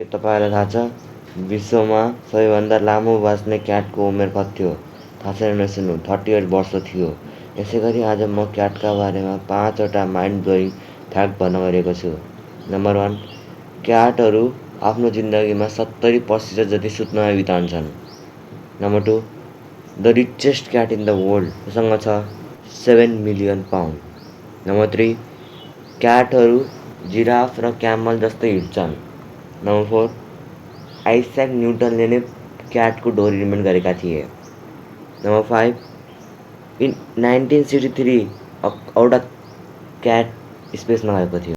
तपाईँलाई थाहा छ विश्वमा सबैभन्दा लामो बाँच्ने क्याटको उमेर कति थियो? थाहा छैन भने सुन्नु, 38 वर्ष थियो। यसैगरी आज म क्याटका बारेमा 5वटा माइन्ड ब्लोइङ फ्याक्ट भन्न गइरहेको छु। नम्बर 1, क्याटहरू आफ्नो जिन्दगीमा 70% जति सुत्नमा बिताउँछन्। Number 2, the richest CAT in the world उसँग छ 7 मिलियन पाउन्ड। नम्बर 3, क्याटहरू जिराफ र क्यामल जस्तै हिँड्छन्। नम्बर 4, आइज्याक न्युटनले नै क्याटको डोरी इन्भेन्ट गरेका थिए। नम्बर 5, इन 1963 एउटा क्याट स्पेसमा गएको थियो।